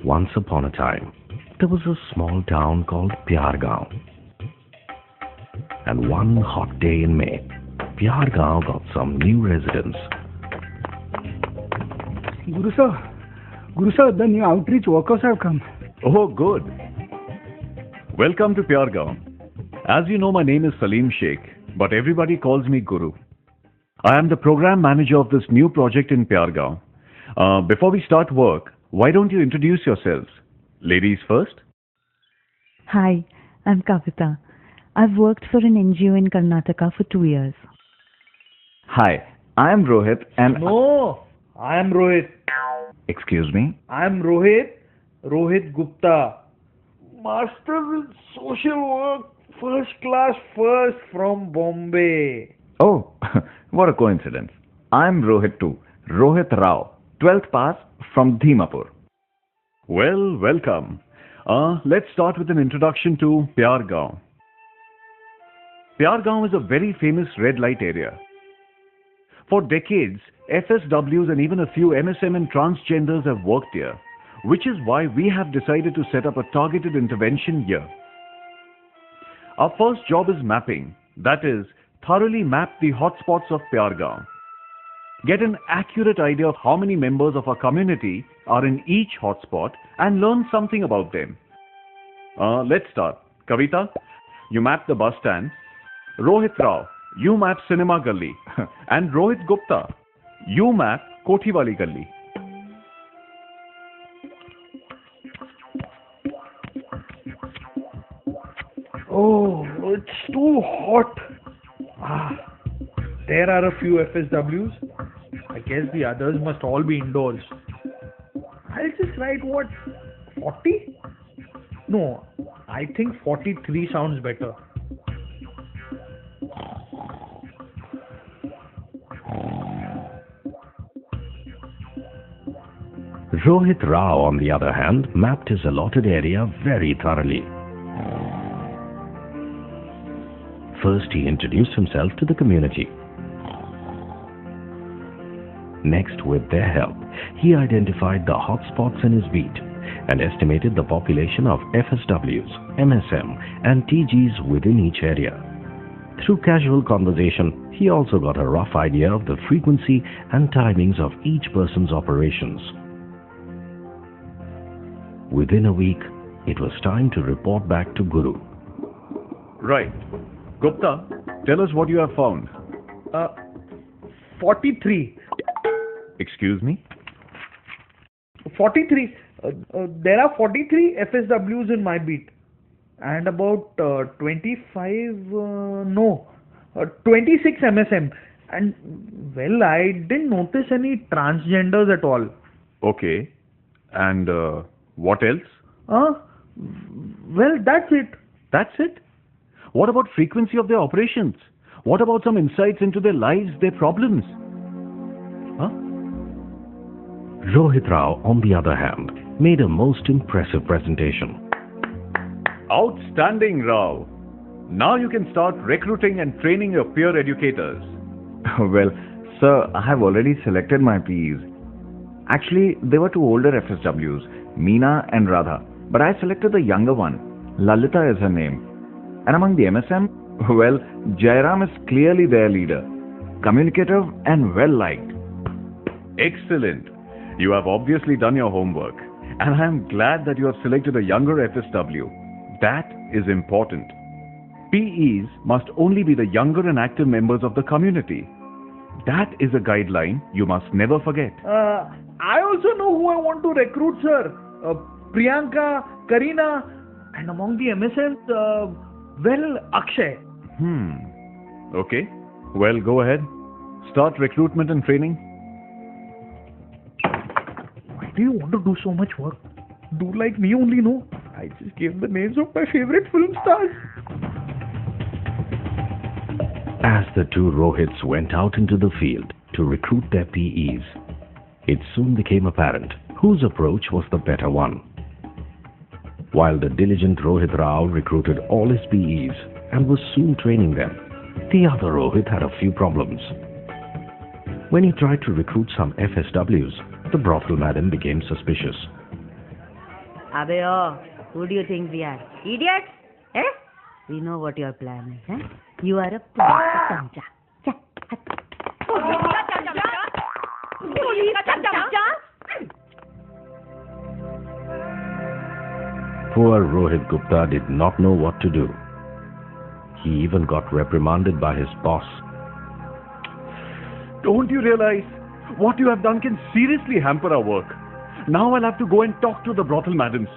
Once upon a time, there was a small town called Pyargaon. And one hot day in May, Pyargaon got some new residents. Guru sir, the new outreach workers have come. Oh, good. Welcome to Pyargaon. As you know, my name is Salim Sheikh, but everybody calls me Guru. I am the program manager of this new project in Pyargaon. Before we start work, why don't you introduce yourselves? Ladies first. Hi, I'm Kavita. I've worked for an NGO in Karnataka for 2 years. Hi, I am Rohit and... No, I am Rohit. Excuse me? I am Rohit Gupta. Master in Social Work, first class first from Bombay. Oh, what a coincidence. I am Rohit too. Rohit Rao, 12th pass from Dhimapur. Well, welcome. Let's start with an introduction to Pyargaon. Pyargaon is a very famous red light area. For decades, FSWs and even a few MSM and transgenders have worked here, which is why we have decided to set up a targeted intervention here. Our first job is mapping, that is, thoroughly map the hotspots of Pyargaon. Get an accurate idea of how many members of our community are in each hotspot and learn something about them. Let's start. Kavita, you map the bus stand. Rohit Rao, you map Cinema Gully. And Rohit Gupta, you map Kothiwali Gully. Oh, it's too hot. There are a few FSWs. I guess the others must all be indoors. I'll just write 40? No, I think 43 sounds better. Rohit Rao, on the other hand, mapped his allotted area very thoroughly. First, he introduced himself to the community. Next, with their help, he identified the hotspots in his beat and estimated the population of FSWs, MSM, and TGs within each area. Through casual conversation, he also got a rough idea of the frequency and timings of each person's operations. Within a week, it was time to report back to Guru. Right. Gupta, tell us what you have found. 43. Excuse me? 43. There are 43 FSWs in my beat. And about 26 MSM. And, well, I didn't notice any transgenders at all. Okay. And what else? Well, that's it. That's it? What about frequency of their operations? What about some insights into their lives, their problems? Rohit Rao, on the other hand, made a most impressive presentation. Outstanding, Rao. Now you can start recruiting and training your peer educators. Well, sir, I have already selected my PEs. Actually, they were two older FSWs, Meena and Radha. But I selected the younger one. Lalita is her name. And among the MSM, well, Jairam is clearly their leader. Communicative and well-liked. Excellent. You have obviously done your homework. And I am glad that you have selected a younger FSW. That is important. PEs must only be the younger and active members of the community. That is a guideline you must never forget. I also know who I want to recruit, sir. Priyanka, Karina, and among the MSMs, well, Akshay. Okay. Well, go ahead. Start recruitment and training. Why do you want to do so much work? Do like me only, no? I just gave the names of my favorite film stars. As the two Rohits went out into the field to recruit their PEs, it soon became apparent whose approach was the better one. While the diligent Rohit Rao recruited all his PEs and was soon training them, the other Rohit had a few problems. When he tried to recruit some FSWs, the brothel madam became suspicious. Abey, who do you think we are? Idiots? Eh? We know what your plan is. Eh? You are a police chamcha. Police chamcha? Poor Rohit Gupta did not know what to do. He even got reprimanded by his boss. Don't you realize what you have done can seriously hamper our work? Now I'll have to go and talk to the brothel madams.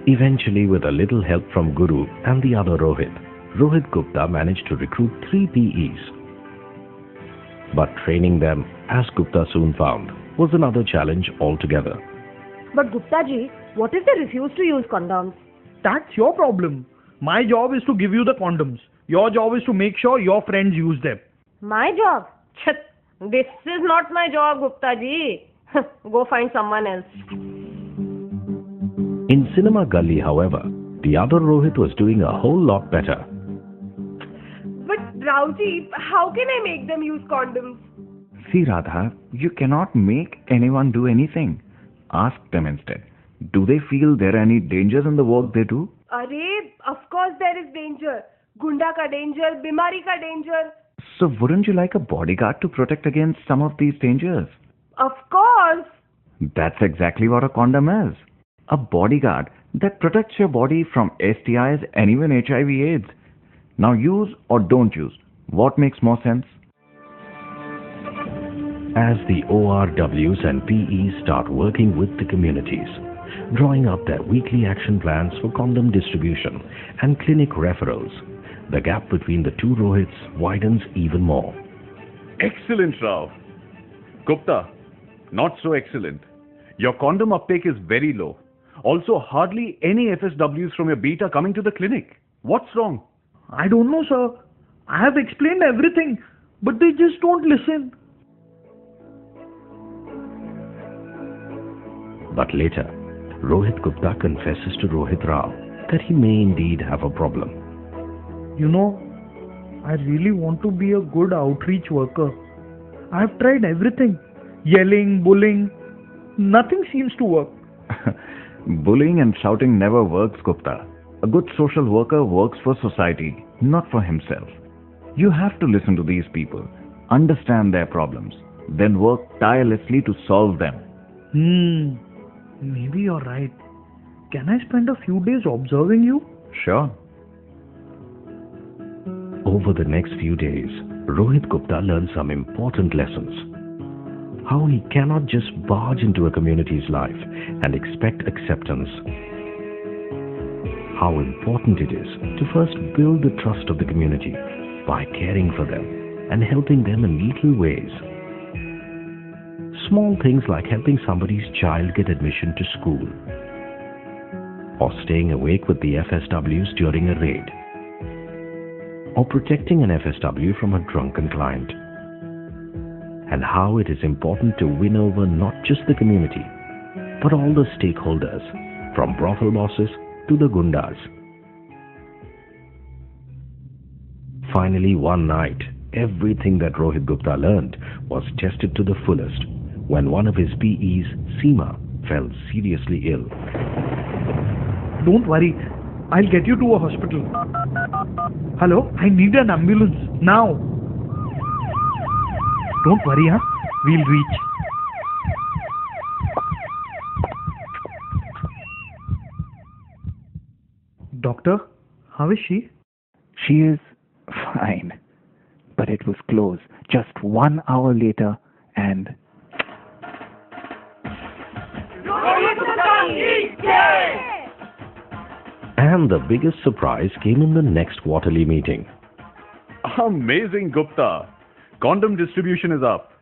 Eventually, with a little help from Guru and the other Rohit Gupta managed to recruit 3 PEs. But training them, as Gupta soon found, was another challenge altogether. But Gupta ji, what if they refuse to use condoms? That's your problem. My job is to give you the condoms. Your job is to make sure your friends use them. My job? This is not my job, Gupta ji. Go find someone else. In Cinema Gully, however, the other Rohit was doing a whole lot better. But Rauji, how can I make them use condoms? See, Radha, you cannot make anyone do anything. Ask them instead. Do they feel there are any dangers in the work they do? Arey, of course there is danger. Gunda ka danger, bimari ka danger. So wouldn't you like a bodyguard to protect against some of these dangers? Of course. That's exactly what a condom is. A bodyguard that protects your body from STIs and even HIV/AIDS. Now use or don't use. What makes more sense? As the ORWs and PEs start working with the communities, drawing up their weekly action plans for condom distribution and clinic referrals, the gap between the two Rohits widens even more. Excellent, Rao. Gupta, not so excellent. Your condom uptake is very low. Also, hardly any FSWs from your beat are coming to the clinic. What's wrong? I don't know, sir. I have explained everything, but they just don't listen. But later, Rohit Gupta confesses to Rohit Rao that he may indeed have a problem. You know, I really want to be a good outreach worker. I have tried everything. Yelling, bullying, nothing seems to work. Bullying and shouting never works, Gupta. A good social worker works for society, not for himself. You have to listen to these people, understand their problems, then work tirelessly to solve them. Maybe you're right. Can I spend a few days observing you? Sure. Over the next few days, Rohit Gupta learned some important lessons. How he cannot just barge into a community's life and expect acceptance. How important it is to first build the trust of the community by caring for them and helping them in little ways. Small things like helping somebody's child get admission to school, or staying awake with the FSWs during a raid, or protecting an FSW from a drunken client. And how it is important to win over not just the community, but all the stakeholders, from brothel bosses to the gundas. Finally, one night, everything that Rohit Gupta learned was tested to the fullest when one of his PEs, Seema, fell seriously ill. Don't worry, I'll get you to a hospital. Hello, I need an ambulance, now. Don't worry, we'll reach. Doctor, how is she? She is fine. But it was close. Just 1 hour later and... And the biggest surprise came in the next quarterly meeting. Amazing, Gupta. Condom distribution is up.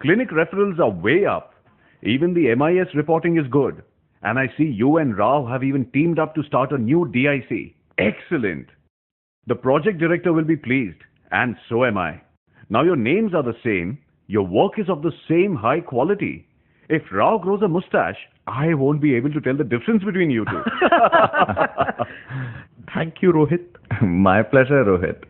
Clinic referrals are way up. Even the MIS reporting is good. And I see you and Rao have even teamed up to start a new DIC. Excellent. The project director will be pleased, and so am I. Now your names are the same. Your work is of the same high quality. If Rao grows a mustache, I won't be able to tell the difference between you two. Thank you, Rohit. My pleasure, Rohit.